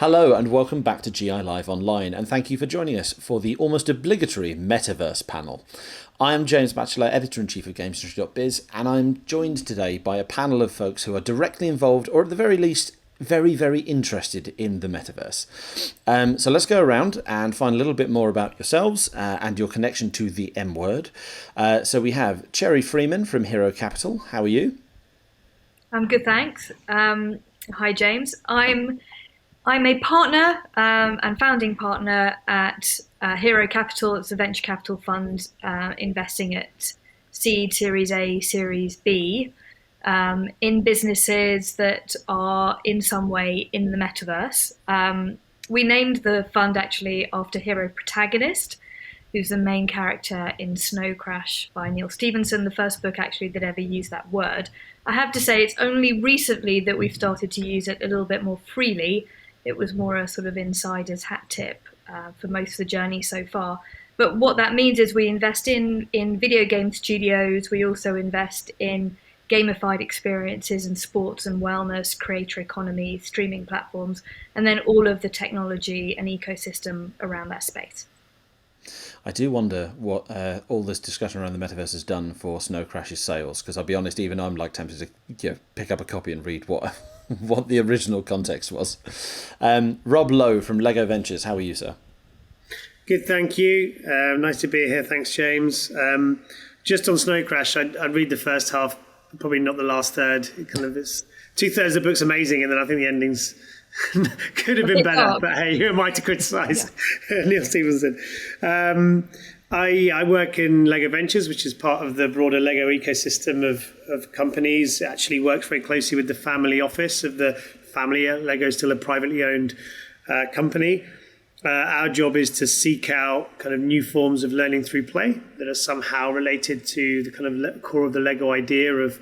Hello and welcome back to GI Live Online, and thank you for joining us for the almost obligatory Metaverse panel. I am James Batchelor, Editor-in-Chief of Gamesindustry.biz, and I'm joined today by a panel of folks who are directly involved, or at the very least, very, very interested in the Metaverse. So let's go around and find a little bit more about yourselves and your connection to the M word. So we have Cherry Freeman from Hiro Capital. How are you? I'm good, thanks. Hi, James. I'm a partner and founding partner at Hiro Capital. It's a venture capital fund investing at seed, Series A, Series B in businesses that are in some way in the metaverse. We named the fund actually after Hero Protagonist, who's the main character in Snow Crash by Neil Stephenson, the first book actually that ever used that word. I have to say it's only recently that we've started to use it a little bit more freely. It was more a sort of insider's hat tip for most of the journey so far. But what that means is we invest in video game studios. We also invest in gamified experiences and sports and wellness, creator economy, streaming platforms, and then all of the technology and ecosystem around that space. I do wonder what all this discussion around the metaverse has done for Snow Crash's sales, because I'll be honest, even I'm like tempted to pick up a copy and read what what the original context was. Rob Lowe from Lego Ventures, how are you, sir? Good, thank you. Nice to be here. Thanks, James. Just on Snow Crash, I'd read the first half, probably not the last third. It's 2/3 of the book's amazing, and then I think the ending's could have been better, but hey, who am I to criticise Neil Stephenson? I work in Lego Ventures, which is part of the broader Lego ecosystem of companies. It actually works very closely with the family office of the family. Lego is still a privately owned company. Our job is to seek out kind of new forms of learning through play that are somehow related to the kind of core of the Lego idea of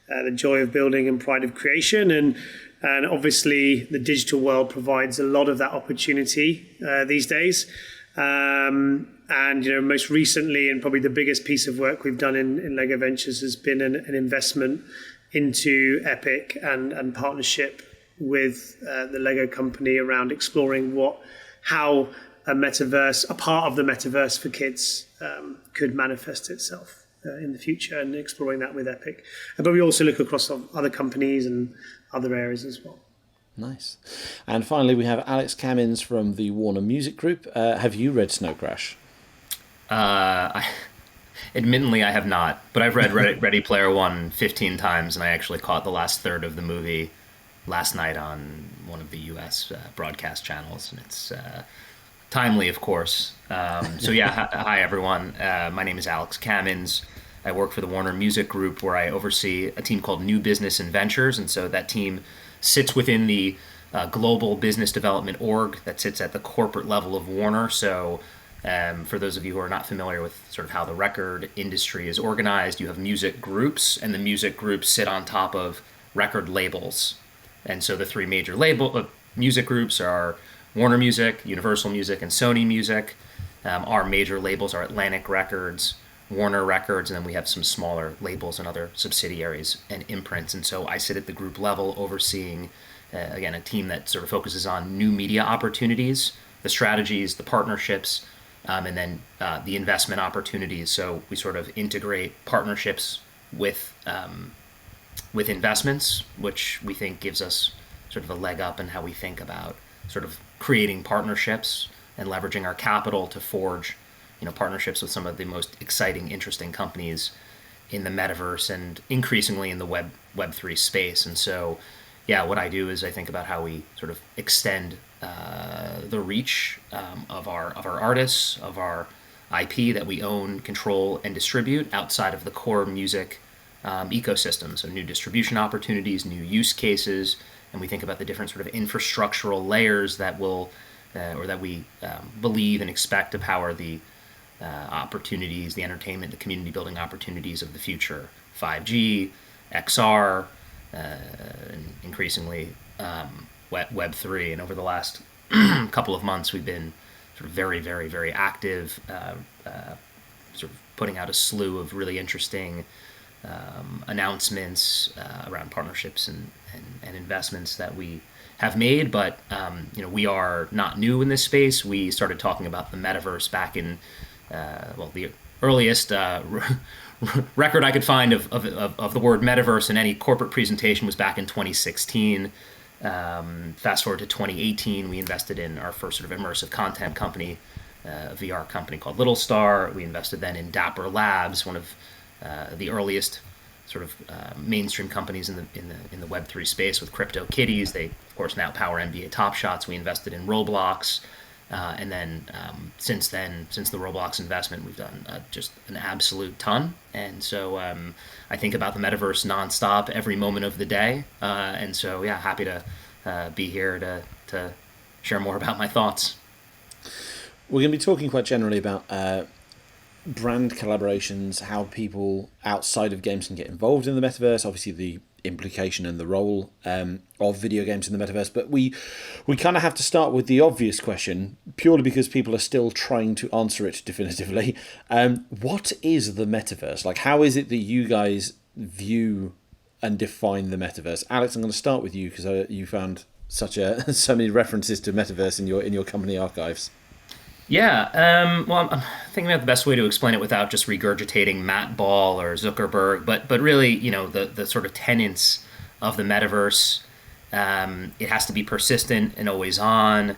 the joy of building and pride of creation. And obviously, the digital world provides a lot of that opportunity these days. And most recently, and probably the biggest piece of work we've done in Lego Ventures has been an investment into Epic and partnership with the Lego company around exploring how a metaverse, a part of the metaverse for kids, could manifest itself in the future, and exploring that with Epic. But we also look across other companies and other areas as well. Nice. And finally, we have Alex Cammins from the Warner Music Group. Have you read Snow Crash? Admittedly, I have not, but I've read Ready Player One 15 times, and I actually caught the last third of the movie last night on one of the U.S. broadcast channels, and it's timely, of course. Hi everyone. My name is Alex Cammins. I work for the Warner Music Group, where I oversee a team called New Business and Ventures, and so that team sits within the global business development org that sits at the corporate level of Warner. So for those of you who are not familiar with sort of how the record industry is organized, you have music groups, and the music groups sit on top of record labels. And so the three major music groups are Warner Music, Universal Music, and Sony Music. Our major labels are Atlantic Records, Warner Records, and then we have some smaller labels and other subsidiaries and imprints. And so I sit at the group level overseeing, again, a team that sort of focuses on new media opportunities, the strategies, the partnerships, and then the investment opportunities. So we sort of integrate partnerships with investments, which we think gives us sort of a leg up in how we think about sort of creating partnerships and leveraging our capital to forge partnerships with some of the most exciting, interesting companies in the metaverse and increasingly in the Web3 space. And so, what I do is I think about how we sort of extend the reach of our artists, of our IP that we own, control, and distribute outside of the core music ecosystem. So new distribution opportunities, new use cases, and we think about the different sort of infrastructural layers that will, or that we believe and expect to power the opportunities, the entertainment, the community building opportunities of the future. 5G, XR, and increasingly Web3. And over the last couple of months, we've been sort of very, very, very active, sort of putting out a slew of really interesting announcements around partnerships and investments that we have made. But we are not new in this space. We started talking about the metaverse back in the earliest record I could find of the word metaverse in any corporate presentation was back in 2016. Fast forward to 2018, we invested in our first sort of immersive content company, a VR company called Little Star. We invested then in Dapper Labs, one of the earliest sort of mainstream companies in the Web3 space with CryptoKitties. They, of course, now power NBA Top Shots. We invested in Roblox. And then since the Roblox investment, we've done just an absolute ton. And so I think about the metaverse nonstop every moment of the day. And so, yeah, happy to be here to share more about my thoughts. We're going to be talking quite generally about brand collaborations, how people outside of games can get involved in the metaverse, obviously the implication and the role of video games in the metaverse. But we kind of have to start with the obvious question, purely because people are still trying to answer it definitively. What is the metaverse? Like, how is it that you guys view and define the metaverse? Alex, I'm going to start with you because you found so many references to metaverse in your company archives. Yeah, well, I'm thinking about the best way to explain it without just regurgitating Matt Ball or Zuckerberg, but really, the sort of tenets of the metaverse. It has to be persistent and always on.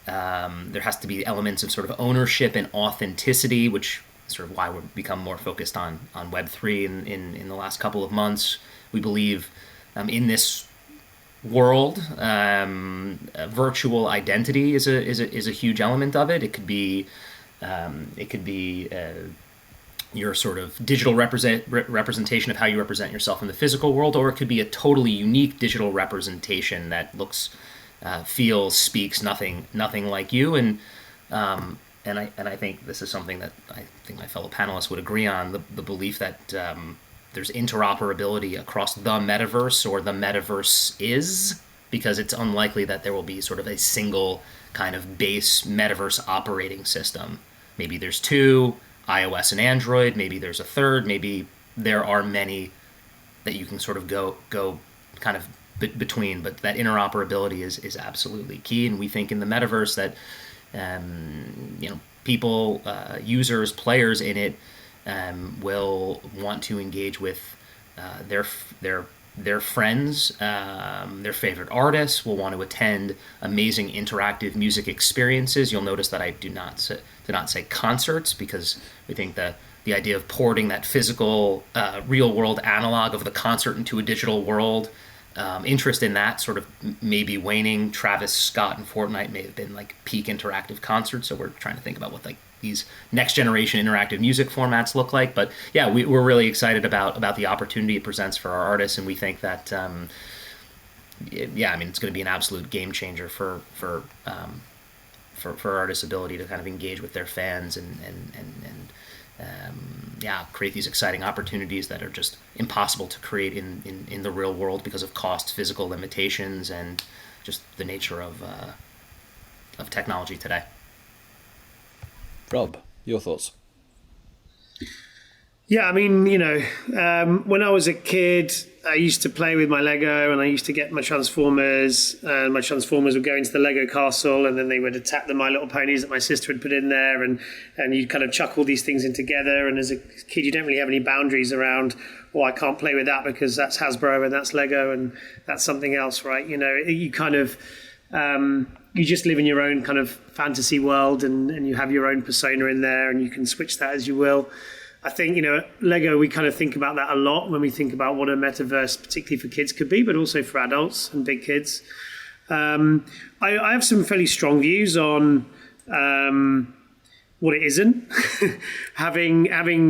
There has to be elements of sort of ownership and authenticity, which is sort of why we've become more focused on Web3 in the last couple of months. We believe in this world, virtual identity is a huge element of it. It could be your sort of digital representation of how you represent yourself in the physical world, or it could be a totally unique digital representation that looks, feels, speaks nothing like you. And I think this is something that I think my fellow panelists would agree on: the belief that there's interoperability across the metaverse, or the metaverse is, because it's unlikely that there will be sort of a single kind of base metaverse operating system. Maybe there's two, iOS and Android, maybe there's a third, maybe there are many that you can sort of go kind of between, but that interoperability is absolutely key. And we think in the metaverse that people, users, players in it will want to engage with their friends, their favorite artists, will want to attend amazing interactive music experiences. You'll notice that I do not say concerts, because we think that the idea of porting that physical, real world analog of the concert into a digital world, interest in that sort of maybe waning. Travis Scott and Fortnite may have been like peak interactive concerts, so we're trying to think about what like these next generation interactive music formats look like. But yeah, we're really excited about the opportunity it presents for our artists, and we think that it's going to be an absolute game changer for artists' ability to kind of engage with their fans and create these exciting opportunities that are just impossible to create in the real world because of cost, physical limitations, and just the nature of technology today. Rob, your thoughts? Yeah, I mean, when I was a kid, I used to play with my Lego, and I used to get my Transformers, and my Transformers would go into the Lego castle, and then they would attack the My Little Ponies that my sister had put in there, and you'd kind of chuck all these things in together. And as a kid, you don't really have any boundaries around, I can't play with that because that's Hasbro and that's Lego and that's something else, right? You kind of... you just live in your own kind of fantasy world, and you have your own persona in there, and you can switch that as you will. I think, Lego, we kind of think about that a lot when we think about what a metaverse, particularly for kids, could be, but also for adults and big kids. I have some fairly strong views on what it isn't. having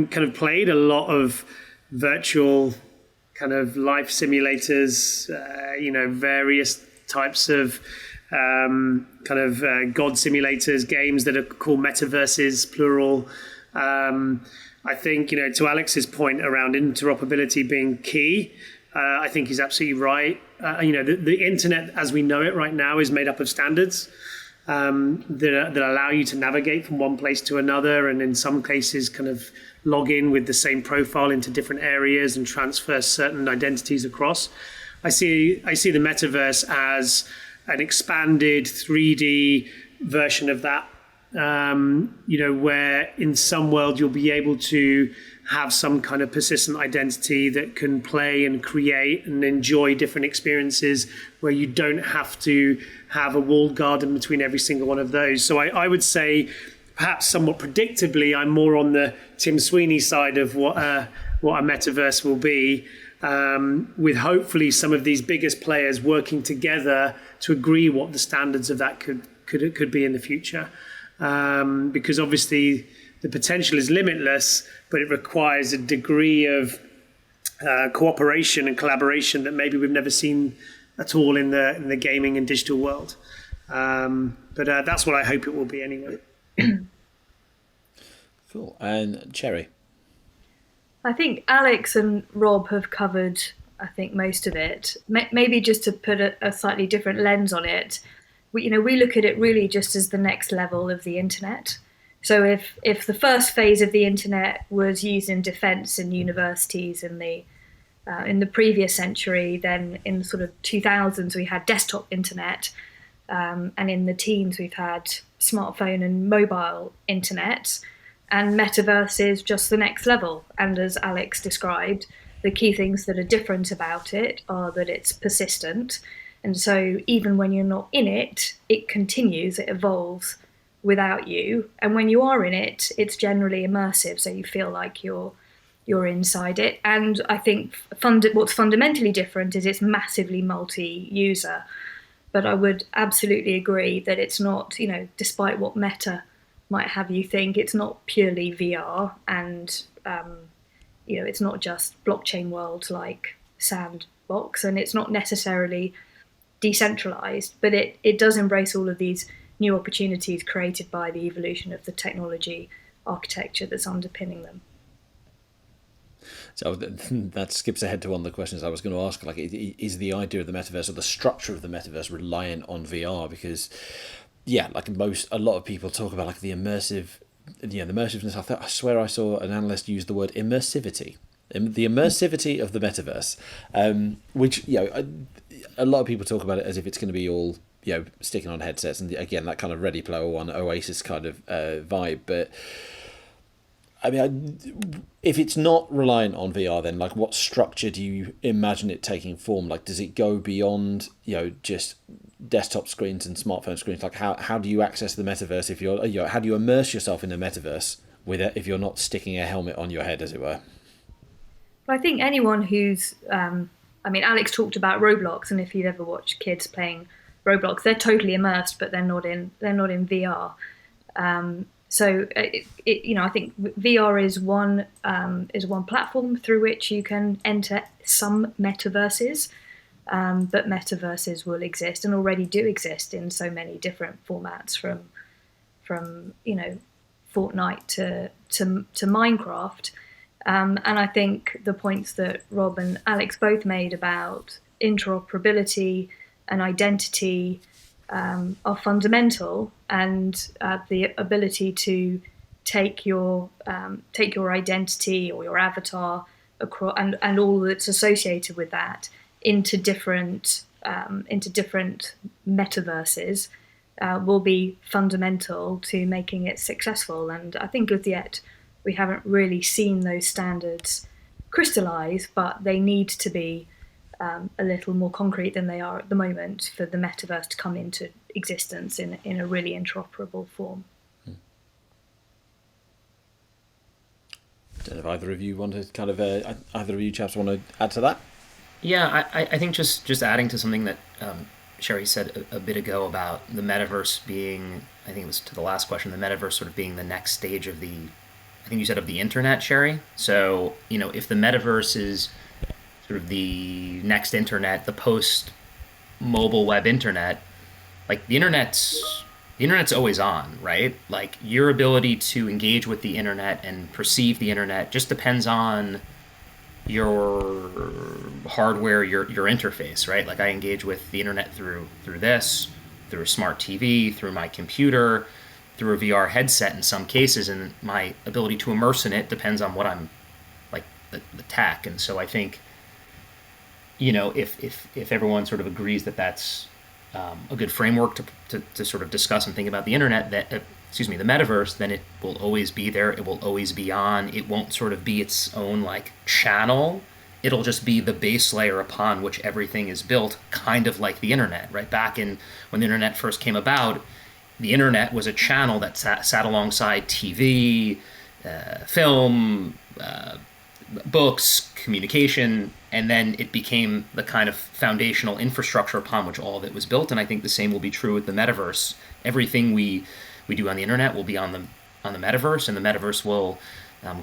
kind of played a lot of virtual kind of life simulators, various types of God simulators, games that are called metaverses, plural. I think, to Alex's point around interoperability being key, I think he's absolutely right. The internet as we know it right now is made up of standards that allow you to navigate from one place to another, and in some cases kind of log in with the same profile into different areas and transfer certain identities across. I see the metaverse as an expanded 3D version of that, where in some world you'll be able to have some kind of persistent identity that can play and create and enjoy different experiences, where you don't have to have a walled garden between every single one of those. So I would say, perhaps somewhat predictably, I'm more on the Tim Sweeney side of what a metaverse will be, with hopefully some of these biggest players working together to agree what the standards of that could be in the future. Because obviously the potential is limitless, but it requires a degree of cooperation and collaboration that maybe we've never seen at all in the gaming and digital world. But that's what I hope it will be anyway. Cool. And Cherry? I think Alex and Rob have covered, I think, most of it. Maybe just to put a slightly different lens on it, we look at it really just as the next level of the internet. So if the first phase of the internet was used in defence in universities in the previous century, then in the sort of 2000s we had desktop internet, and in the teens we've had smartphone and mobile internet, and metaverse is just the next level. And as Alex described, the key things that are different about it are that it's persistent, and so even when you're not in it, it continues, it evolves without you, and when you are in it, it's generally immersive, so you feel like you're inside it. And I think what's fundamentally different is it's massively multi-user. But I would absolutely agree that it's not, despite what Meta might have you think, it's not purely VR, and it's not just blockchain world like Sandbox, and it's not necessarily decentralized, but it does embrace all of these new opportunities created by the evolution of the technology architecture that's underpinning them. So that skips ahead to one of the questions I was going to ask. Like, is the idea of the metaverse or the structure of the metaverse reliant on VR? Because, a lot of people talk about like the immersiveness. I swear I saw an analyst use the word immersivity. The immersivity of the metaverse, which a lot of people talk about it as if it's going to be all sticking on headsets, and again that kind of Ready Player One Oasis kind of vibe. But I mean, if it's not reliant on VR, then like what structure do you imagine it taking form? Like, does it go beyond just desktop screens and smartphone screens? Like, how do you access the metaverse if you're how do you immerse yourself in the metaverse with it if you're not sticking a helmet on your head, as it were? I think anyone who's Alex talked about Roblox, and if you've ever watched kids playing Roblox, they're totally immersed, but they're not in VR. So I think VR is one platform through which you can enter some metaverses, but metaverses will exist and already do exist in so many different formats, from Fortnite to Minecraft. And I think the points that Rob and Alex both made about interoperability and identity are fundamental, and the ability to take your identity or your avatar across, and all that's associated with that into different metaverses will be fundamental to making it successful. And I think as yet we haven't really seen those standards crystallize, but they need to be a little more concrete than they are at the moment for the metaverse to come into existence in a really interoperable form. Don't know if either of you want to either of you chaps want to add to that? Yeah, I think just adding to something that Sherry said a bit ago about the metaverse being, I think it was to the last question, the metaverse sort of being the next stage of I think you said of the internet, Sherry. So, if the metaverse is sort of the next internet, the post-mobile web internet, like the internet's always on, right? Like your ability to engage with the internet and perceive the internet just depends on your hardware, your interface, right? Like I engage with the internet through this, through a smart TV, through my computer, through a VR headset in some cases, and my ability to immerse in it depends on what I'm like the tech. And so I think if everyone sort of agrees that that's a good framework to sort of discuss and think about the internet, that the metaverse, then it will always be there. It will always be on. It won't sort of be its own like channel. It'll just be the base layer upon which everything is built, kind of like the internet, right? Back in when the internet first came about, the internet was a channel that sat alongside TV, film, books, communication, and then it became the kind of foundational infrastructure upon which all of it was built. And I think the same will be true with the metaverse. Everything we do on the internet will be on the metaverse, and the metaverse will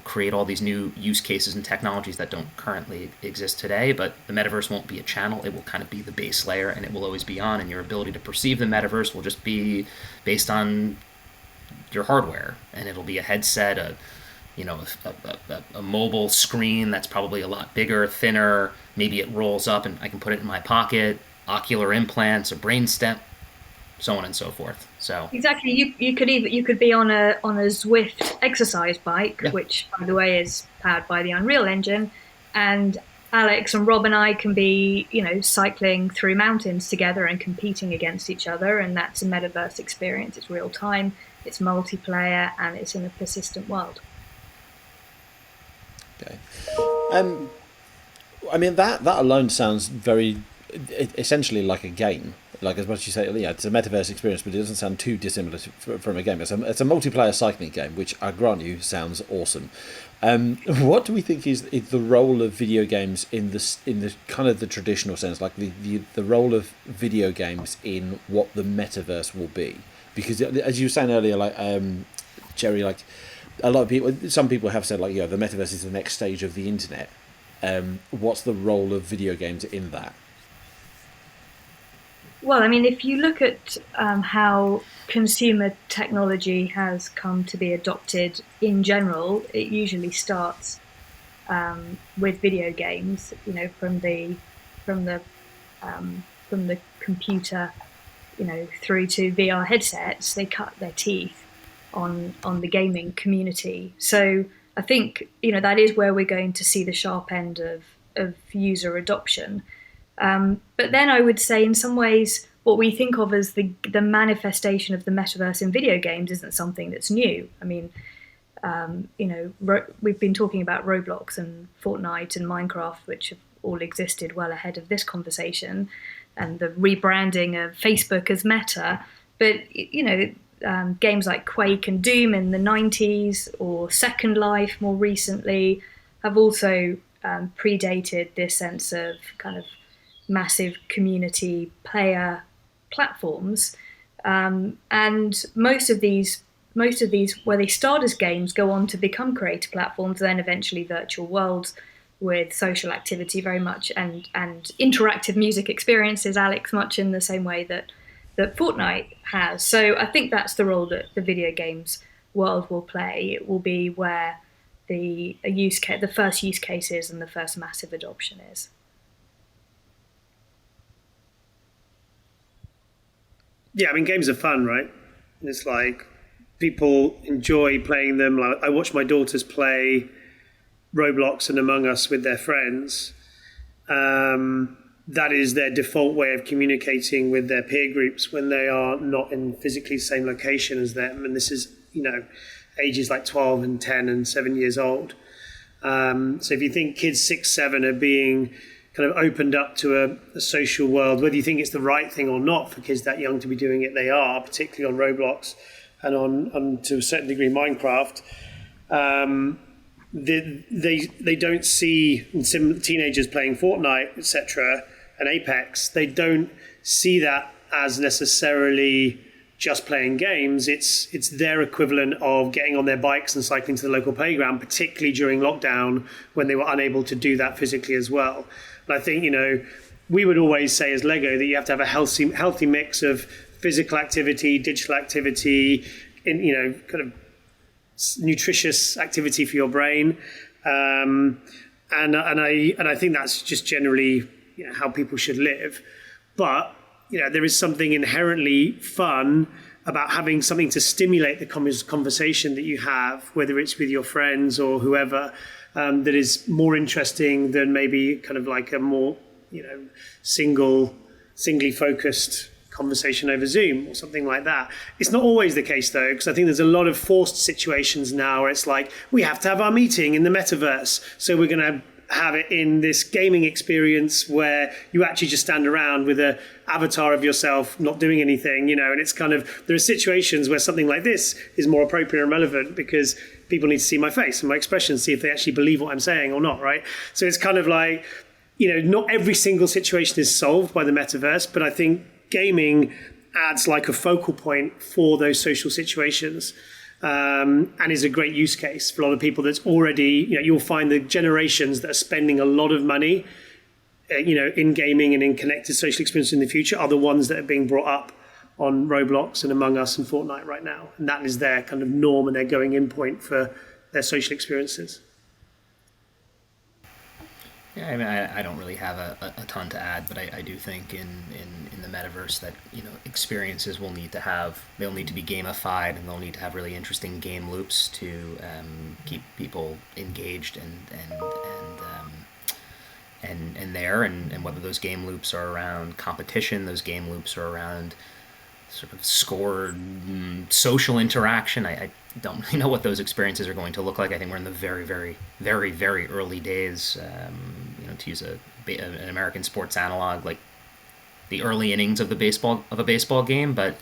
create all these new use cases and technologies that don't currently exist today. But the metaverse won't be a channel. It will kind of be the base layer, and it will always be on. And your ability to perceive the metaverse will just be based on your hardware, and it'll be a headset, a mobile screen that's probably a lot bigger, thinner. Maybe it rolls up and I can put it in my pocket. Ocular implants, a brain stem, so on and so forth. So exactly, you could be on a Zwift exercise bike, which by the way is powered by the Unreal Engine, and Alex and Rob and I can be cycling through mountains together and competing against each other, and that's a metaverse experience. It's real time, it's multiplayer, and it's in a persistent world. Okay. I mean, that alone sounds very essentially like a game. Like, as much as you say, it's a metaverse experience, but it doesn't sound too dissimilar from a game. It's a multiplayer cycling game, which I grant you sounds awesome. What do we think is the role of video games in the kind of the traditional sense, like the role of video games in what the metaverse will be? Because as you were saying earlier, like Jerry, like a lot of people, some people have said like, the metaverse is the next stage of the internet. What's the role of video games in that? Well, I mean, if you look at how consumer technology has come to be adopted in general, it usually starts with video games. From the computer, through to VR headsets, they cut their teeth on the gaming community. So I think that is where we're going to see the sharp end of user adoption. But then I would say in some ways what we think of as the manifestation of the metaverse in video games isn't something that's new. I mean, we've been talking about Roblox and Fortnite and Minecraft, which have all existed well ahead of this conversation, and the rebranding of Facebook as Meta. But, games like Quake and Doom in the 90s or Second Life more recently have also predated this sense of kind of massive community player platforms, and most of these where they start as games go on to become creator platforms, then eventually virtual worlds with social activity very much and interactive music experiences, Alex, much in the same way that Fortnite has. So I think that's the role that the video games world will play. It will be where the first use cases and the first massive adoption is. Yeah, I mean, games are fun, right? It's like people enjoy playing them. Like, I watch my daughters play Roblox and Among Us with their friends. That is their default way of communicating with their peer groups when they are not in physically the same location as them. And this is, ages like 12 and 10 and 7 years old. So if you think kids 6, 7 are being kind of opened up to a social world, whether you think it's the right thing or not for kids that young to be doing it, they are, particularly on Roblox and on to a certain degree Minecraft. They don't see teenagers playing Fortnite, etc., and Apex. They don't see that as necessarily just playing games. It's their equivalent of getting on their bikes and cycling to the local playground, particularly during lockdown when they were unable to do that physically as well. And I think, we would always say as Lego that you have to have a healthy mix of physical activity, digital activity, kind of nutritious activity for your brain. And I think that's just generally how people should live. But there is something inherently fun about having something to stimulate the conversation that you have, whether it's with your friends or whoever, that is more interesting than maybe kind of like a more, singly focused conversation over Zoom or something like that. It's not always the case, though, because I think there's a lot of forced situations now where it's like, we have to have our meeting in the metaverse, so we're going to have it in this gaming experience where you actually just stand around with a avatar of yourself not doing anything, and it's kind of, there are situations where something like this is more appropriate and relevant because people need to see my face and my expression, see if they actually believe what I'm saying or not, right? So it's kind of like, not every single situation is solved by the metaverse, but I think gaming adds like a focal point for those social situations. And is a great use case for a lot of people that's already, you'll find the generations that are spending a lot of money, in gaming and in connected social experience in the future are the ones that are being brought up on Roblox and Among Us and Fortnite right now. And that is their kind of norm and their going in point for their social experiences. Yeah, I mean, I don't really have a ton to add, but I do think in the metaverse that, experiences they'll need to be gamified, and they'll need to have really interesting game loops to keep people engaged and there, and whether those game loops are around competition, those game loops are around sort of scored social interaction. I don't really know what those experiences are going to look like. I think we're in the very, very, very, very early days, to use an American sports analog, like the early innings of a baseball game. But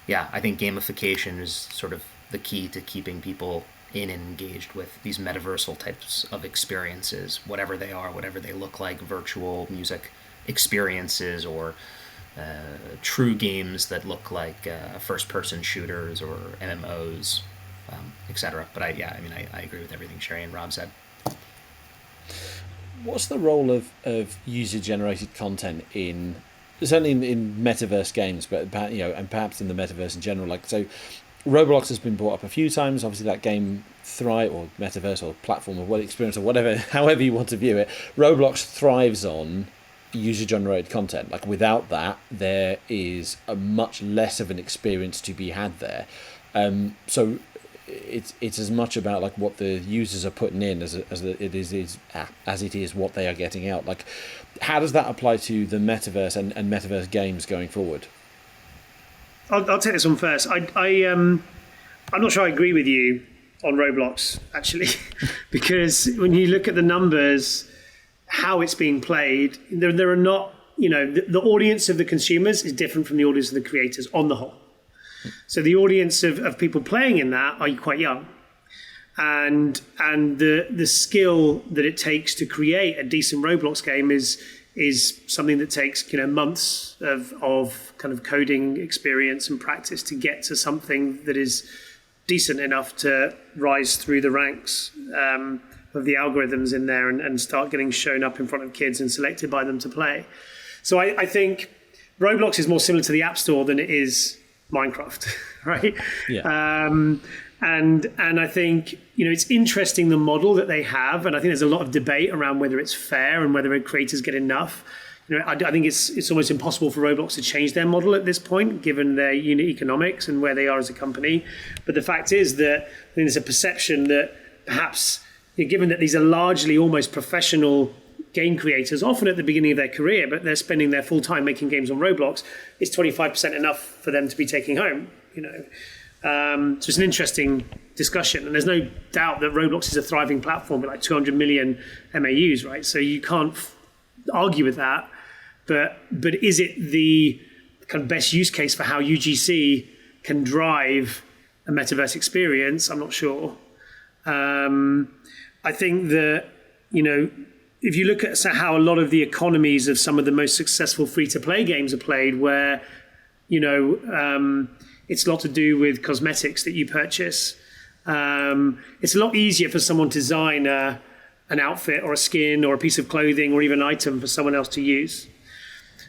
yeah, I think gamification is sort of the key to keeping people in and engaged with these metaversal types of experiences, whatever they are, whatever they look like, virtual music experiences or true games that look like first-person shooters or MMOs, etc. But I agree with everything Sherry and Rob said. What's the role of user-generated content certainly in metaverse games, but and perhaps in the metaverse in general? Like, so Roblox has been brought up a few times. Obviously, that game thrive or metaverse or platform or what experience or whatever, however you want to view it, Roblox thrives on user-generated content. Like, without that, there is a much less of an experience to be had there. So it's as much about like what the users are putting in as it is what they are getting out. Like, how does that apply to the metaverse and metaverse games going forward? I'll take this one first. I'm not sure I agree with you on Roblox, actually, because when you look at the numbers, how it's being played, there are not, the audience of the consumers is different from the audience of the creators on the whole. So the audience of people playing in that are quite young. And the skill that it takes to create a decent Roblox game is something that takes months of kind of coding experience and practice to get to something that is decent enough to rise through the ranks of the algorithms in there and start getting shown up in front of kids and selected by them to play. So I think Roblox is more similar to the App Store than it is Minecraft, right? Yeah. And I think it's interesting the model that they have, and I think there's a lot of debate around whether it's fair and whether creators get enough. I think it's almost impossible for Roblox to change their model at this point, given their unit economics and where they are as a company. But the fact is that I think there's a perception that perhaps, given that these are largely almost professional game creators, often at the beginning of their career, but they're spending their full time making games on Roblox, is 25% enough for them to be taking home? So it's an interesting discussion, and there's no doubt that Roblox is a thriving platform with like 200 million MAUs, right? So you can't argue with that. But is it the kind of best use case for how UGC can drive a metaverse experience? I'm not sure. I think that if you look at how a lot of the economies of some of the most successful free-to-play games are played, where it's a lot to do with cosmetics that you purchase. It's a lot easier for someone to design an outfit or a skin or a piece of clothing or even an item for someone else to use.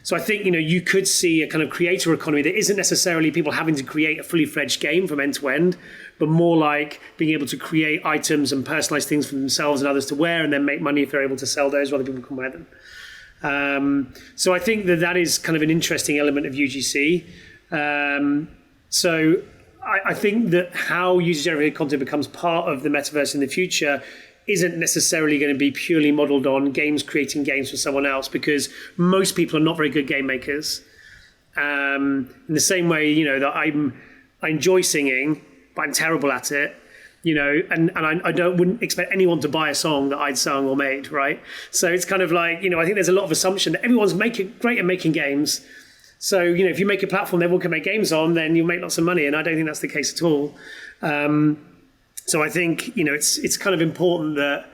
So I think you could see a kind of creator economy that isn't necessarily people having to create a fully fledged game from end to end, but more like being able to create items and personalize things for themselves and others to wear, and then make money if they're able to sell those, or other people can wear them. So I think that is kind of an interesting element of UGC. So I think that how user-generated content becomes part of the metaverse in the future isn't necessarily going to be purely modeled on games creating games for someone else, because most people are not very good game makers. In the same way, that I enjoy singing, but I'm terrible at it. And I wouldn't expect anyone to buy a song that I'd sung or made, right? So it's kind of like, I think there's a lot of assumption that everyone's great at making games. So, if you make a platform that everyone can make games on, then you'll make lots of money. And I don't think that's the case at all. So I think, it's kind of important that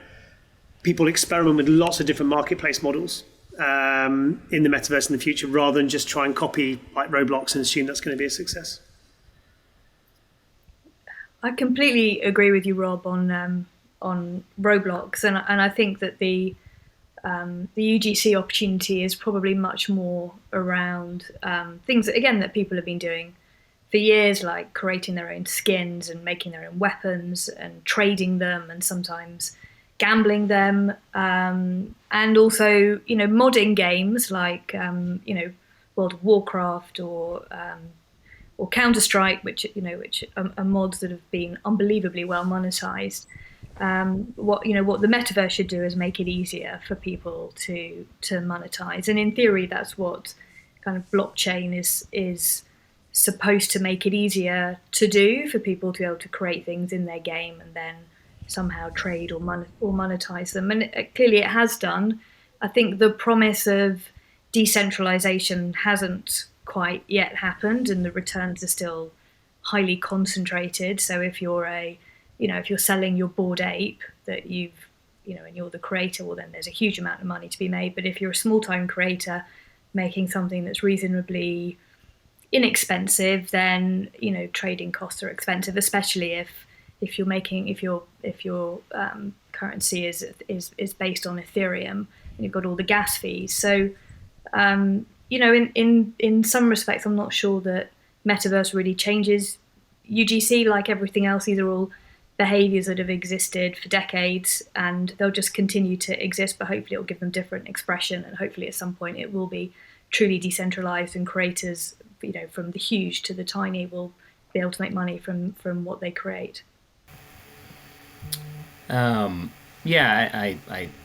people experiment with lots of different marketplace models in the metaverse in the future, rather than just try and copy like Roblox and assume that's going to be a success. I completely agree with you, Rob, on Roblox, and I think that the UGC opportunity is probably much more around things that people have been doing for years, like creating their own skins and making their own weapons and trading them, and sometimes gambling them, and also modding games like World of Warcraft or Counter-Strike, which are mods that have been unbelievably well monetized. What the metaverse should do is make it easier for people to monetize, and in theory, that's what kind of blockchain is supposed to make it easier to do, for people to be able to create things in their game and then somehow trade or monetize them. And clearly, it has done. I think the promise of decentralization hasn't quite yet happened, and the returns are still highly concentrated. So if you're if you're selling your Bored Ape that and you're the creator, well, then there's a huge amount of money to be made. But if you're a small-time creator making something that's reasonably inexpensive, then trading costs are expensive, especially if your currency is based on Ethereum and you've got all the gas fees. So in some respects, I'm not sure that metaverse really changes UGC. Like everything else, these are all behaviors that have existed for decades, and they'll just continue to exist, but hopefully it'll give them different expression, and hopefully at some point it will be truly decentralized, and creators, from the huge to the tiny, will be able to make money from what they create. I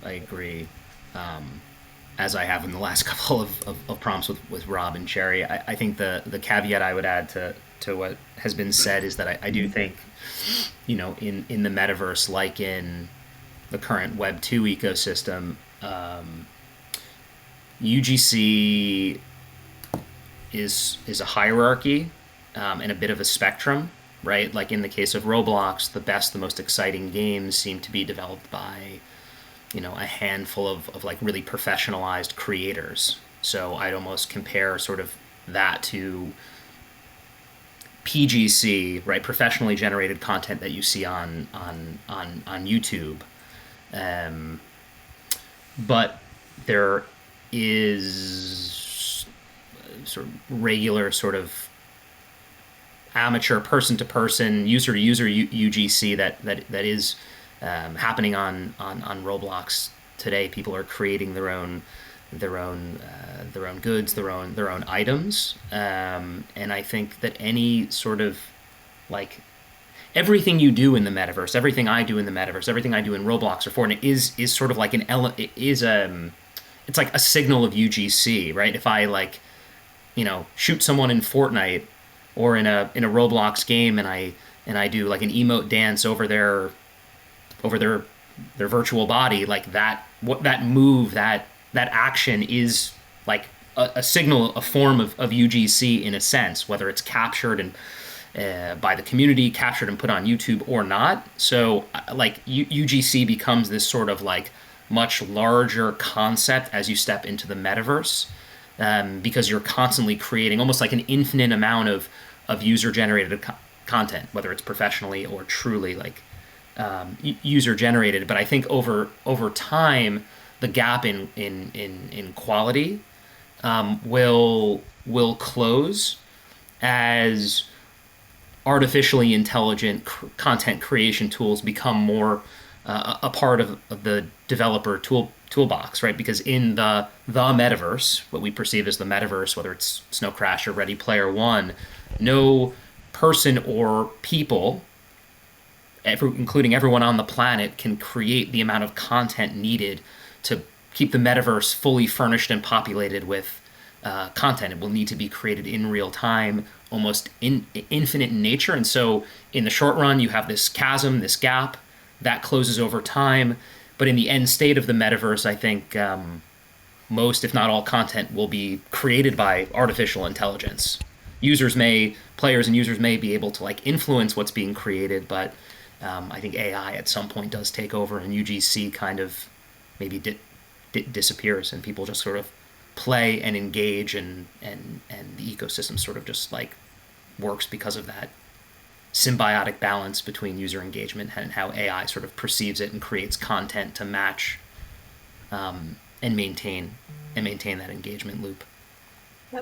agree. As I have in the last couple of prompts with Rob and Cherry, I think the caveat I would add to what has been said is that I do think, in the metaverse, like in the current Web 2 ecosystem, UGC is a hierarchy and a bit of a spectrum, right? Like in the case of Roblox, the most exciting games seem to be developed by a handful of like really professionalized creators. So I'd almost compare sort of that to PGC, right? Professionally generated content that you see on YouTube. But there is sort of regular sort of amateur person-to-person, user-to-user UGC that is happening on Roblox today. People are creating their own goods, their own items, and I think that any sort of like everything you do in the metaverse, everything I do in the metaverse, everything I do in Roblox or Fortnite is sort of like it's like a signal of UGC, right? If I shoot someone in Fortnite or in a Roblox game and I do like an emote dance over their virtual body, like that action is like a signal, a form of UGC in a sense, whether it's captured and by the community, captured and put on YouTube or not. So like UGC becomes this sort of like much larger concept as you step into the metaverse, because you're constantly creating almost like an infinite amount of user-generated content, whether it's professionally or truly like user-generated. But I think over time, the gap in quality will close as artificially intelligent content creation tools become more a part of the developer toolbox, right? Because in the metaverse, what we perceive as the metaverse, whether it's Snow Crash or Ready Player One, no person or people, including everyone on the planet, can create the amount of content needed to keep the metaverse fully furnished and populated with content. It will need to be created in real time, almost infinite in nature. And so in the short run, you have this chasm, this gap that closes over time. But in the end state of the metaverse, I think most, if not all, content will be created by artificial intelligence. Players and users may be able to like influence what's being created, but I think AI at some point does take over, and UGC kind of maybe disappears, and people just sort of play and engage, and the ecosystem sort of just like works because of that symbiotic balance between user engagement and how AI sort of perceives it and creates content to match and maintain that engagement loop.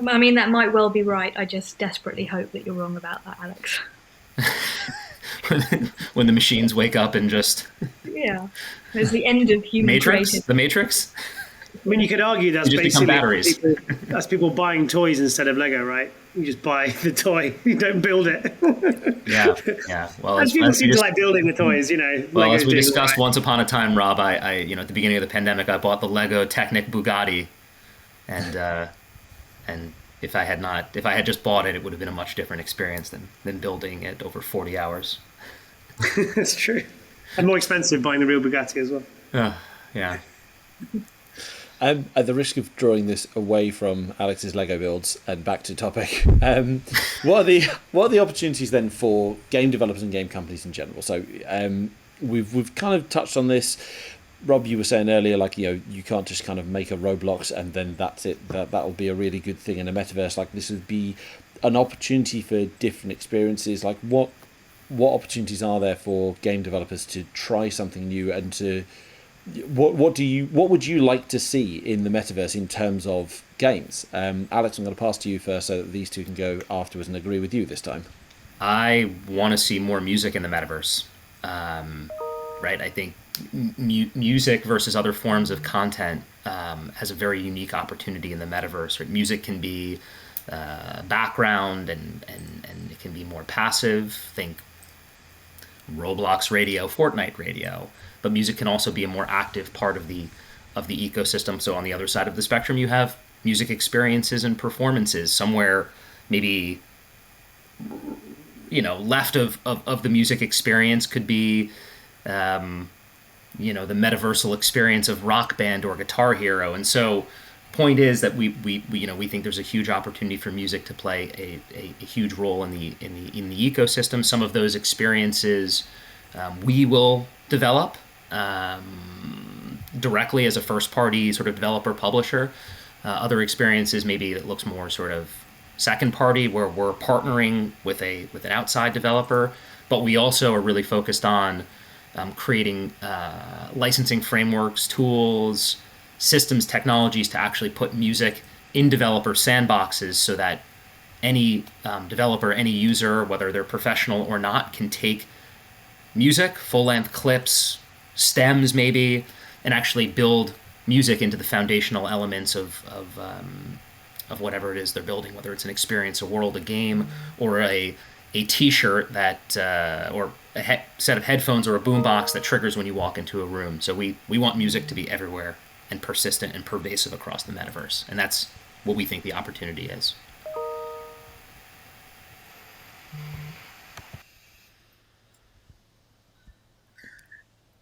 I mean, that might well be right. I just desperately hope that you're wrong about that, Alex. When the machines wake up and just... Yeah. There's the end of human creativity. The Matrix? I mean, you could argue that's just become batteries. That's people buying toys instead of Lego, right? You just buy the toy. You don't build it. Yeah. Well, as people seem to like building the toys, Well, Legos as we discussed right. once upon a time, Rob, I at the beginning of the pandemic, I bought the Lego Technic Bugatti, and if I had just bought it, it would have been a much different experience than building it over 40 hours. That's true. And more expensive buying the real Bugatti as well. Yeah. At the risk of drawing this away from Alex's Lego builds and back to topic, what are the opportunities then for game developers and game companies in general? So we've kind of touched on this. Rob, you were saying earlier, like, you can't just kind of make a Roblox and then that's it. That'll be a really good thing in a metaverse. Like, this would be an opportunity for different experiences. Like, what opportunities are there for game developers to try something new and to what would you like to see in the metaverse in terms of games? Alex, I'm going to pass to you first so that these two can go afterwards and agree with you this time. I want to see more music in the metaverse. Right? I think music versus other forms of content has a very unique opportunity in the metaverse. Right? Music can be background and it can be more passive. Think Roblox radio, Fortnite radio. But music can also be a more active part of the ecosystem. So on the other side of the spectrum, you have music experiences and performances. Somewhere maybe left of the music experience could be the metaversal experience of Rock Band or Guitar Hero. And so point is that we think there's a huge opportunity for music to play a huge role in the ecosystem. Some of those experiences we will develop directly as a first party sort of developer publisher. Other experiences maybe that looks more sort of second party, where we're partnering with an outside developer, but we also are really focused on creating licensing frameworks, tools, systems, technologies to actually put music in developer sandboxes so that any developer, any user, whether they're professional or not, can take music, full-length clips, stems maybe, and actually build music into the foundational elements of whatever it is they're building, whether it's an experience, a world, a game, or a T-shirt that or a set of headphones or a boombox that triggers when you walk into a room. So we want music to be everywhere and persistent and pervasive across the metaverse, and that's what we think the opportunity is.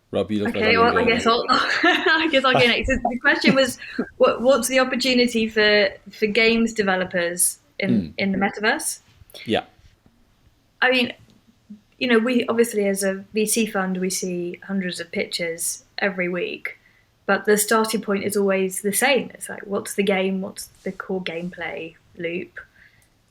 Rob, you look okay, like well, I guess I'll go next. The question was, what's the opportunity for games developers in the metaverse? Yeah. I mean, we obviously, as a VC fund, we see hundreds of pitches every week, but the starting point is always the same. It's like, what's the game? What's the core gameplay loop?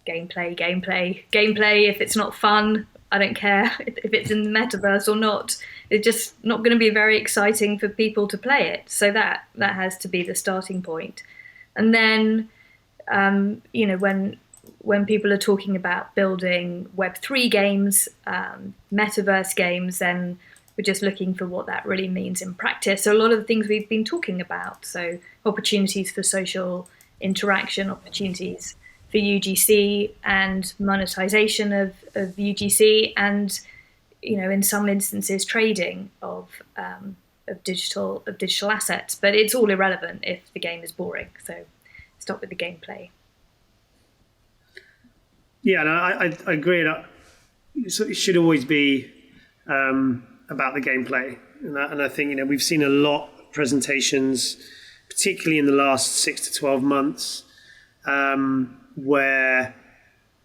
Gameplay. If it's not fun, I don't care if it's in the metaverse or not. It's just not going to be very exciting for people to play it. So that has to be the starting point. And then, when people are talking about building Web3 games, metaverse games, then we're just looking for what that really means in practice. So a lot of the things we've been talking about, so opportunities for social interaction, opportunities for UGC and monetization of UGC, and in some instances trading of digital assets. But it's all irrelevant if the game is boring. So stop with the gameplay. Yeah, and I agree. It should always be about the gameplay, and I think we've seen a lot of presentations, particularly in the last 6 to 12 months, where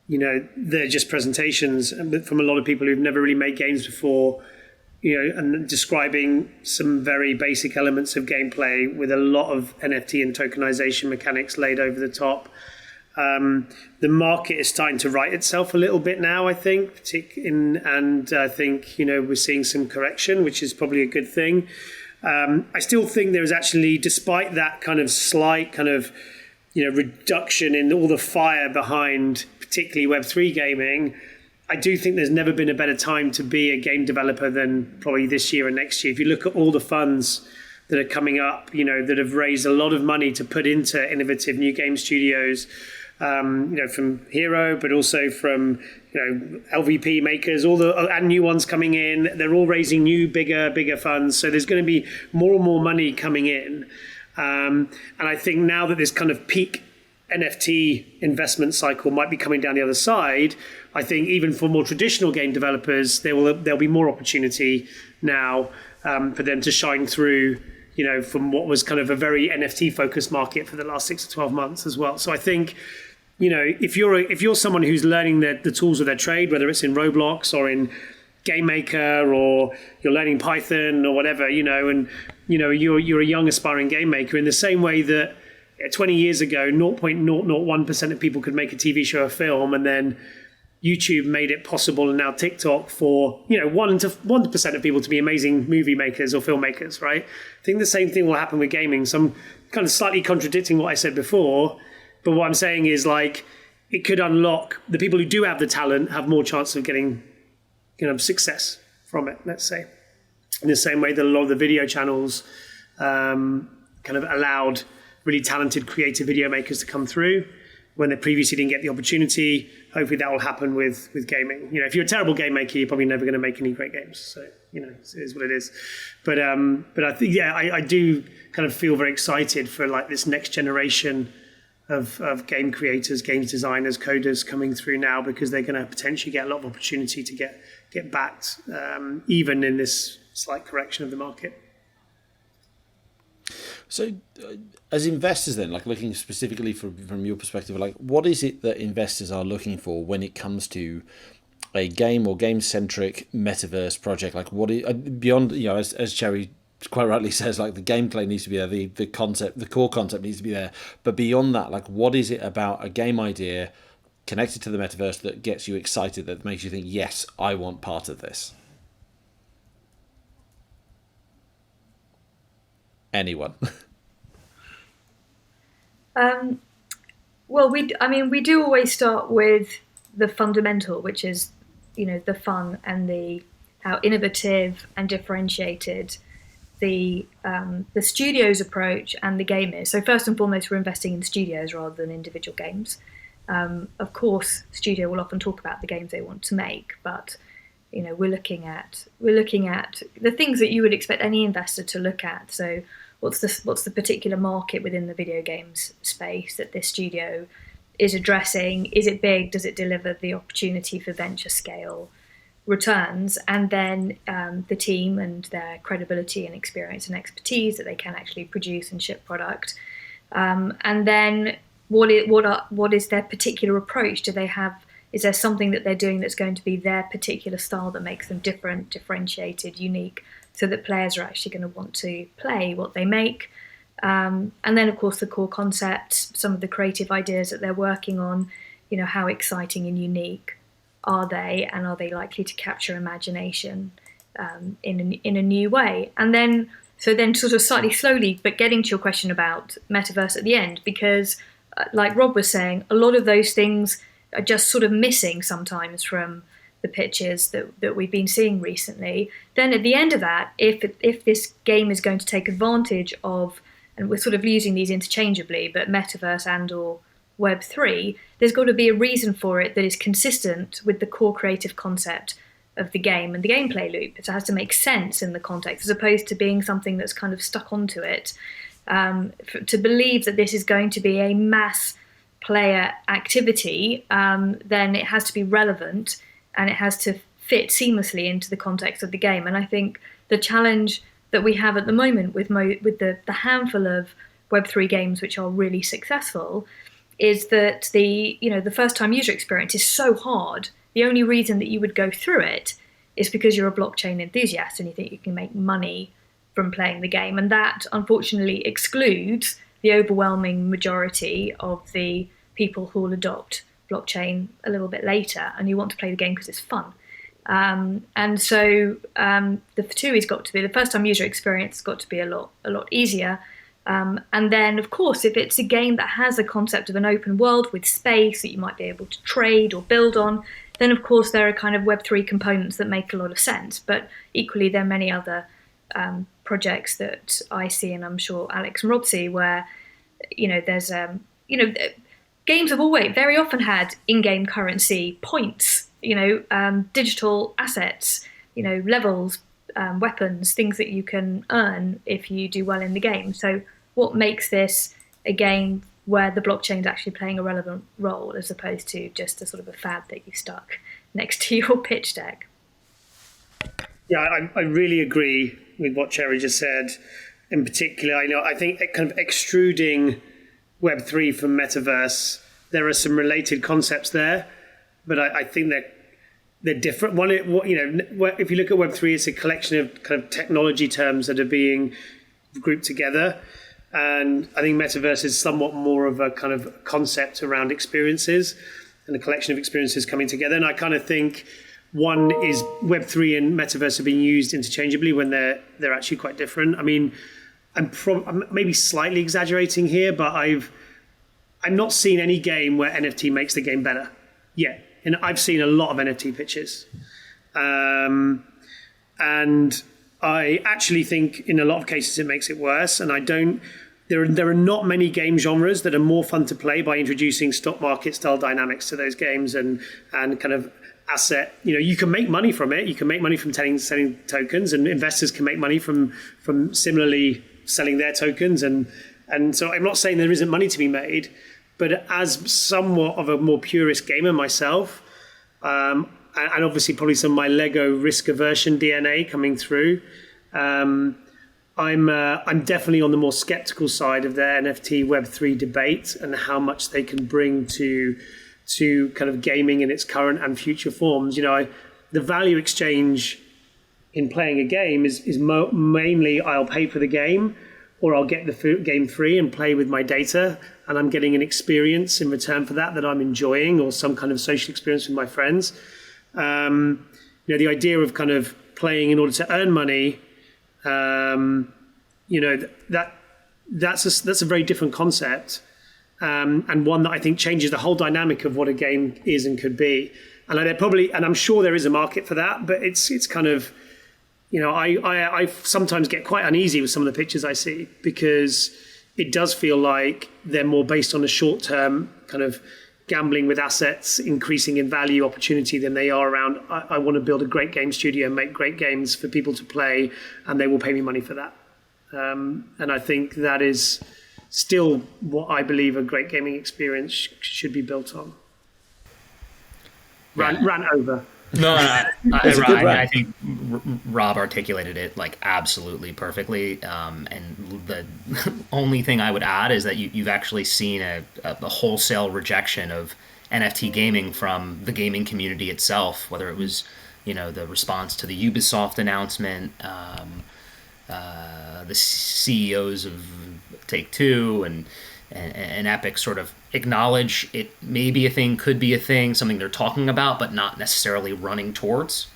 they're just presentations from a lot of people who've never really made games before, and describing some very basic elements of gameplay with a lot of NFT and tokenization mechanics laid over the top. The market is starting to right itself a little bit now, I think, and I think we're seeing some correction, which is probably a good thing. I still think there is actually, despite that kind of slight kind of reduction in all the fire behind particularly Web3 gaming, I do think there's never been a better time to be a game developer than probably this year and next year. If you look at all the funds that are coming up, that have raised a lot of money to put into innovative new game studios, from Hiro, but also from LVP makers, and new ones coming in. They're all raising new, bigger funds. So there's going to be more and more money coming in. And I think now that this kind of peak NFT investment cycle might be coming down the other side, I think even for more traditional game developers, there'll be more opportunity now for them to shine through, from what was kind of a very NFT focused market for the last 6 to 12 months as well. So I think, if you're someone who's learning the tools of their trade, whether it's in Roblox or in Game Maker, or you're learning Python or whatever, and you're a young aspiring game maker, in the same way that 20 years ago 0.001% of people could make a TV show or film, and then YouTube made it possible, and now TikTok for 1% of people to be amazing movie makers or filmmakers, right? I think the same thing will happen with gaming. So I'm kind of slightly contradicting what I said before, but what I'm saying is, like, it could unlock the people who do have the talent have more chance of getting success from it, let's say, in the same way that a lot of the video channels kind of allowed really talented creative video makers to come through when they previously didn't get the opportunity. Hopefully that will happen with gaming. If you're a terrible game maker, you're probably never going to make any great games. So, it is what it is. But I think, I do kind of feel very excited for like this next generation of game creators, games designers, coders coming through now, because they're going to potentially get a lot of opportunity to get backed, even in this slight correction of the market. So as investors then, like looking specifically from your perspective, like what is it that investors are looking for when it comes to a game or game-centric metaverse project? Like what is, beyond, as Cherry quite rightly says, like the gameplay needs to be there, the concept, the core concept needs to be there. But beyond that, like what is it about a game idea connected to the metaverse that gets you excited, that makes you think, yes, I want part of this? Anyone? Well, we do always start with the fundamental, which is, the fun and how innovative and differentiated the studio's approach and the game is. So first and foremost, we're investing in studios rather than individual games. Of course, studio will often talk about the games they want to make, but we're looking at the things that you would expect any investor to look at. So what's the particular market within the video games space that this studio is addressing? Is it big? Does it deliver the opportunity for venture scale returns? And then the team and their credibility and experience and expertise that they can actually produce and ship product. And then what is their particular approach? Do they have? Is there something that they're doing that's going to be their particular style that makes them different, differentiated, unique, so that players are actually going to want to play what they make? And then, of course, the core concepts, some of the creative ideas that they're working on, how exciting and unique are they, and are they likely to capture imagination in a new way? And then, sort of slightly slowly, but getting to your question about metaverse at the end, because like Rob was saying, a lot of those things are just sort of missing sometimes from the pitches that we've been seeing recently. Then at the end of that, if this game is going to take advantage of, and we're sort of using these interchangeably, but metaverse and or Web3, there's got to be a reason for it that is consistent with the core creative concept of the game and the gameplay loop. It has to make sense in the context, as opposed to being something that's kind of stuck onto it. To believe that this is going to be a mass player activity, then it has to be relevant and it has to fit seamlessly into the context of the game. And I think the challenge that we have at the moment with the handful of Web3 games which are really successful is that the first time user experience is so hard. The only reason that you would go through it is because you're a blockchain enthusiast and you think you can make money from playing the game. And that unfortunately excludes the overwhelming majority of the people who will adopt blockchain a little bit later, and you want to play the game because it's fun. And so the two has got to be, the first time user experience has got to be a lot easier. And then, of course, if it's a game that has a concept of an open world with space that you might be able to trade or build on, then of course there are kind of Web3 components that make a lot of sense. But equally, there are many other projects that I see, and I'm sure Alex and Rob see, where there's games have always very often had in-game currency points, digital assets, levels, weapons, things that you can earn if you do well in the game. So what makes this a game where the blockchain is actually playing a relevant role as opposed to just a sort of a fad that you stuck next to your pitch deck? Yeah, I really agree with what Cherry just said. In particular, I think kind of extruding Web3 from Metaverse, there are some related concepts there, but I think they're different. One, if you look at Web3, it's a collection of kind of technology terms that are being grouped together. And I think Metaverse is somewhat more of a kind of concept around experiences and a collection of experiences coming together. And I kind of think one is Web3 and Metaverse are being used interchangeably when they're actually quite different. I mean, I'm maybe slightly exaggerating here, but I've not seen any game where NFT makes the game better yet. And I've seen a lot of NFT pitches. And I actually think in a lot of cases it makes it worse. And there are not many game genres that are more fun to play by introducing stock market style dynamics to those games and kind of asset. You can make money from it. You can make money from selling tokens, and investors can make money from similarly selling their tokens. And so I'm not saying there isn't money to be made, but as somewhat of a more purist gamer myself, and obviously probably some of my Lego risk aversion DNA coming through, I'm definitely on the more skeptical side of the NFT Web3 debate and how much they can bring to kind of gaming in its current and future forms. The value exchange in playing a game is mainly I'll pay for the game, or I'll get the game free and play with my data, and I'm getting an experience in return for that I'm enjoying, or some kind of social experience with my friends. The idea of kind of playing in order to earn money, that's a very different concept, and one that I think changes the whole dynamic of what a game is and could be. And I'm sure there is a market for that, but it's kind of, I sometimes get quite uneasy with some of the pictures I see, because it does feel like they're more based on a short-term kind of gambling with assets, increasing in value opportunity than they are around, I want to build a great game studio, make great games for people to play, and they will pay me money for that. And I think that is still what I believe a great gaming experience should be built on. Ran over. No, I think Rob articulated it like absolutely perfectly. And the only thing I would add is that you've actually seen a wholesale rejection of NFT gaming from the gaming community itself, whether it was, the response to the Ubisoft announcement, the CEOs of Take-Two and Epic sort of acknowledge it may be a thing, could be a thing, something they're talking about, but not necessarily running towards.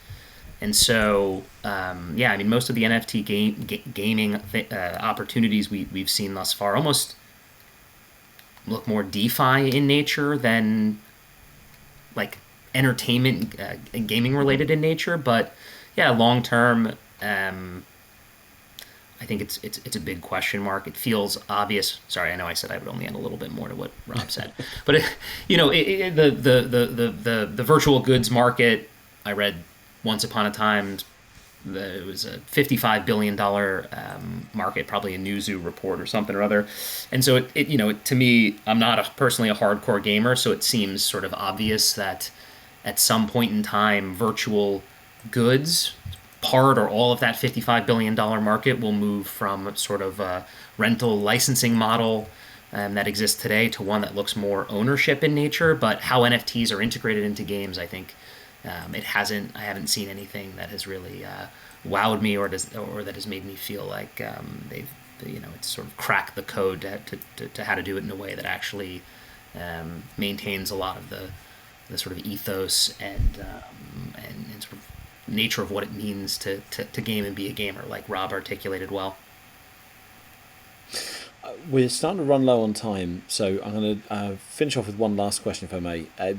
And so, most of the NFT gaming opportunities we've seen thus far almost look more DeFi in nature than like entertainment and gaming related in nature. But yeah, long term, I think it's a big question mark. It feels obvious. Sorry, I know I said I would only add a little bit more to what Rob said, but the virtual goods market. I read Once Upon a Time it was a $55 billion market, probably a Newzoo report or something or other. And so it to me, I'm not personally a hardcore gamer, so it seems sort of obvious that at some point in time, virtual goods, part or all of that $55 billion market will move from sort of a rental licensing model that exists today to one that looks more ownership in nature. But how NFTs are integrated into games, I think I haven't seen anything that has really wowed me or that has made me feel like it's sort of cracked the code to how to do it in a way that actually maintains a lot of the sort of ethos and sort of nature of what it means to game and be a gamer, like Rob articulated well. We're starting to run low on time, so I'm going to finish off with one last question, if I may. I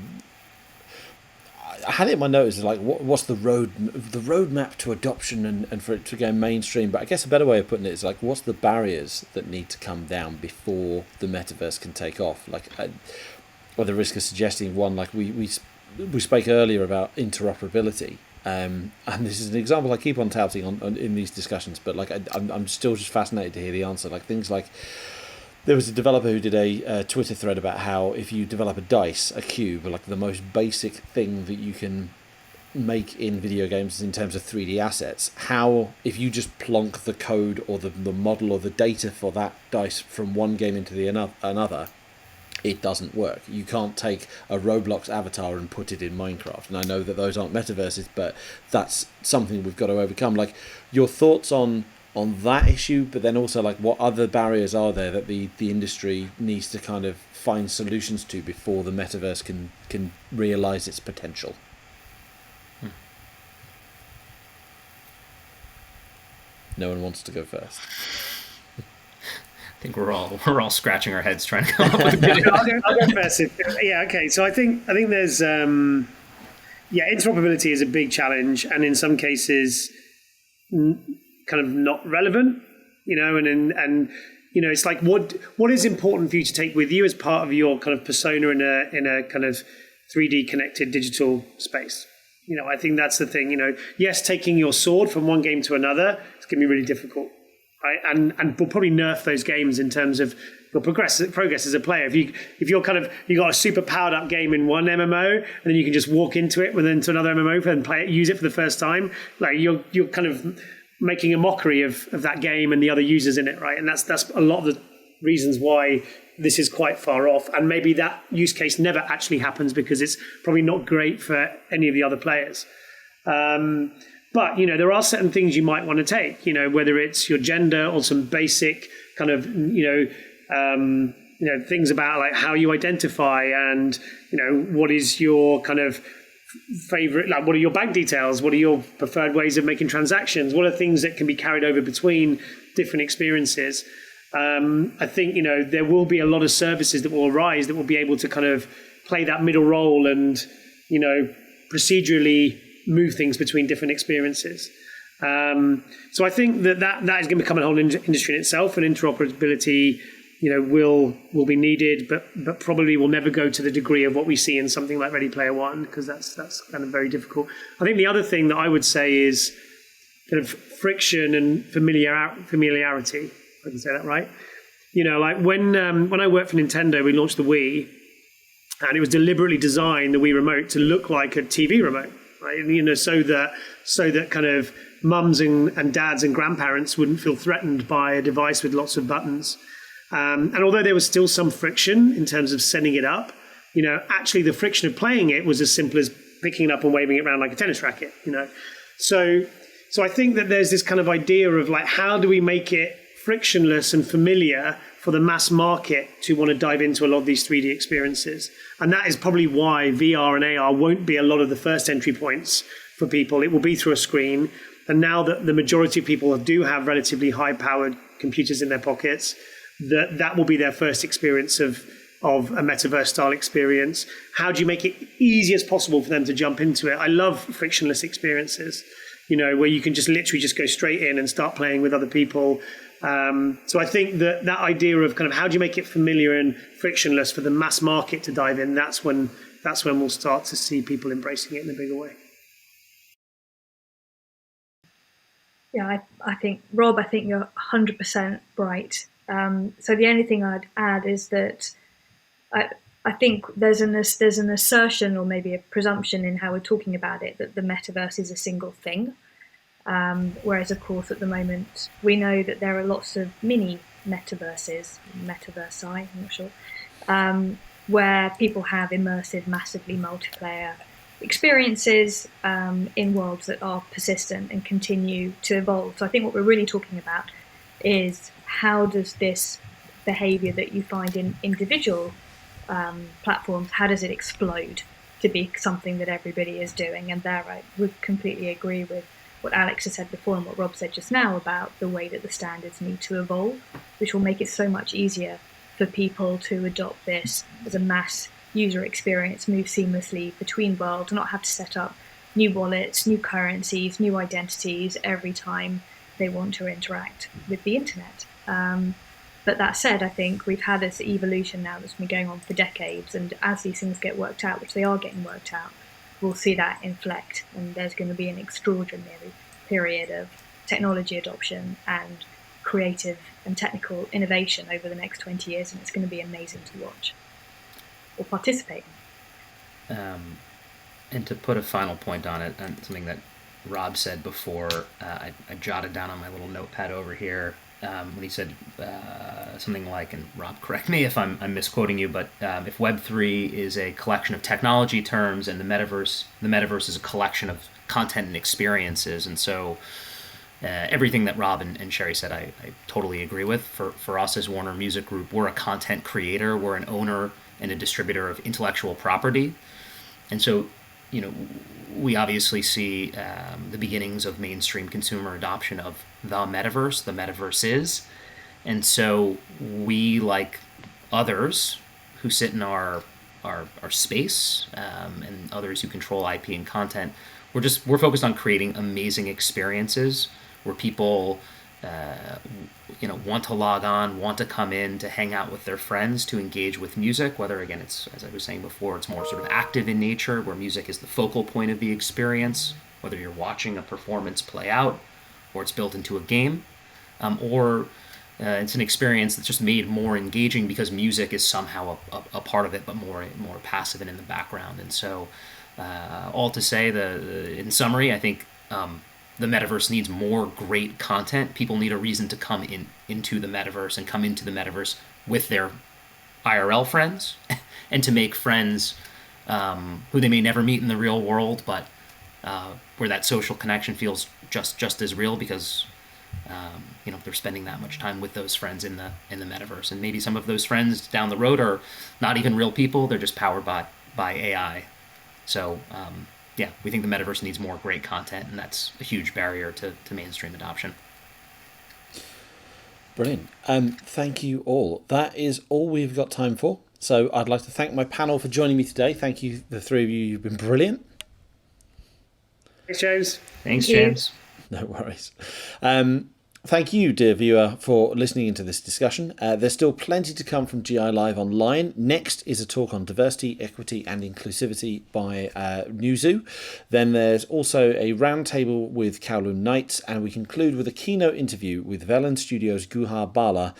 had it in my notes, like, what's the roadmap to adoption and for it to go mainstream? But I guess a better way of putting it is, like, what's the barriers that need to come down before the metaverse can take off? Like, or the risk of suggesting one, like we spoke earlier about interoperability. And this is an example I keep on touting on in these discussions, but like I'm still just fascinated to hear the answer. Like things like, there was a developer who did a Twitter thread about how if you develop a cube, like the most basic thing that you can make in video games in terms of 3D assets, how if you just plonk the code or the model or the data for that dice from one game into another, it doesn't work. You can't take a Roblox avatar and put it in Minecraft. And I know that those aren't metaverses, but that's something we've got to overcome. Like, your thoughts on that issue, but then also like what other barriers are there that the industry needs to kind of find solutions to before the metaverse can realize its potential? No one wants to go first. I think we're all scratching our heads trying to come up with a good I'll go first. Yeah, okay. So I think there's interoperability is a big challenge, and in some cases, kind of not relevant. And it's like what is important for you to take with you as part of your kind of persona in a kind of 3D connected digital space. I think that's the thing. Yes, taking your sword from one game to another, it's going to be really difficult. Right? And we'll probably nerf those games in terms of your progress as a player. If you're kind of, you got a super powered up game in one MMO, and then you can just walk into another MMO and use it for the first time, like you're kind of making a mockery of that game and the other users in it, right? And that's a lot of the reasons why this is quite far off. And maybe that use case never actually happens because it's probably not great for any of the other players. But, there are certain things you might want to take, whether it's your gender or some basic kind of, things about like how you identify and, what is your kind of favorite, like what are your bank details? What are your preferred ways of making transactions? What are things that can be carried over between different experiences? I think, there will be a lot of services that will arise that will be able to kind of play that middle role and, procedurally move things between different experiences. So I think that is going to become a whole industry in itself, and interoperability, will be needed, but probably will never go to the degree of what we see in something like Ready Player One, because that's kind of very difficult. I think the other thing that I would say is kind of friction and familiarity. If I can say that right. Like when I worked for Nintendo, we launched the Wii, and it was deliberately designed, the Wii remote, to look like a TV remote. Right? So that kind of mums and dads and grandparents wouldn't feel threatened by a device with lots of buttons. And although there was still some friction in terms of setting it up, actually the friction of playing it was as simple as picking it up and waving it around like a tennis racket. So I think that there's this kind of idea of like, how do we make it frictionless and familiar for the mass market to want to dive into a lot of these 3D experiences. And that is probably why VR and AR won't be a lot of the first entry points for people. It will be through a screen. And now that the majority of people do have relatively high-powered computers in their pockets, that will be their first experience of a metaverse-style experience. How do you make it easy as possible for them to jump into it? I love frictionless experiences, where you can just literally just go straight in and start playing with other people. So I think that idea of kind of how do you make it familiar and frictionless for the mass market to dive in, that's when we'll start to see people embracing it in a bigger way. Yeah, I think, Rob, I think you're 100% right. So the only thing I'd add is that I think there's an assertion, or maybe a presumption in how we're talking about it, that the metaverse is a single thing. Whereas, of course, at the moment, we know that there are lots of mini metaverses, metaversi, I'm not sure, where people have immersive, massively multiplayer experiences in worlds that are persistent and continue to evolve. So I think what we're really talking about is, how does this behavior that you find in individual platforms, how does it explode to be something that everybody is doing? And there I would completely agree with what Alex has said before and what Rob said just now about the way that the standards need to evolve, which will make it so much easier for people to adopt this as a mass user experience, move seamlessly between worlds, not have to set up new wallets, new currencies, new identities every time they want to interact with the internet. But that said, I think we've had this evolution now that's been going on for decades, and as these things get worked out, which they are getting worked out, we'll see that inflect, and there's going to be an extraordinary period of technology adoption and creative and technical innovation over the next 20 years, and it's going to be amazing to watch or participate in. And to put a final point on it, and something that Rob said before, I jotted down on my little notepad over here, when he said something like, and Rob, correct me if I'm misquoting you, but if Web3 is a collection of technology terms and the metaverse is a collection of content and experiences. And so everything that Rob and Sherry said, I totally agree with. For us as Warner Music Group, we're a content creator, we're an owner and a distributor of intellectual property. And so, we obviously see the beginnings of mainstream consumer adoption of the metaverse. The metaverse is. And so we, like others who sit in our space, and others who control IP and content, we're focused on creating amazing experiences where people want to log on, want to come in to hang out with their friends, to engage with music, whether, again, it's, as I was saying before, it's more sort of active in nature, where music is the focal point of the experience, whether you're watching a performance play out, or it's built into a game, or it's an experience that's just made more engaging because music is somehow a part of it, but more passive and in the background. And so, all to say, in summary, I think the metaverse needs more great content. People need a reason to come into the metaverse and come into the metaverse with their IRL friends, and to make friends who they may never meet in the real world, but where that social connection feels just as real, because they're spending that much time with those friends in the metaverse. And maybe some of those friends down the road are not even real people; they're just powered by AI. So we think the metaverse needs more great content, and that's a huge barrier to mainstream adoption. Brilliant. Thank you all. That is all we've got time for. So I'd like to thank my panel for joining me today. Thank you, the three of you. You've been brilliant. Thanks, James. Thanks, James. No worries. Thank you, dear viewer, for listening into this discussion. There's still plenty to come from GI Live Online. Next is a talk on diversity, equity and inclusivity by Newzoo. Then there's also a roundtable with Kowloon Knights, and we conclude with a keynote interview with Velen Studios' Guhar Bala.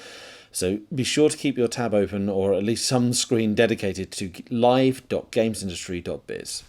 So be sure to keep your tab open, or at least some screen dedicated to live.gamesindustry.biz.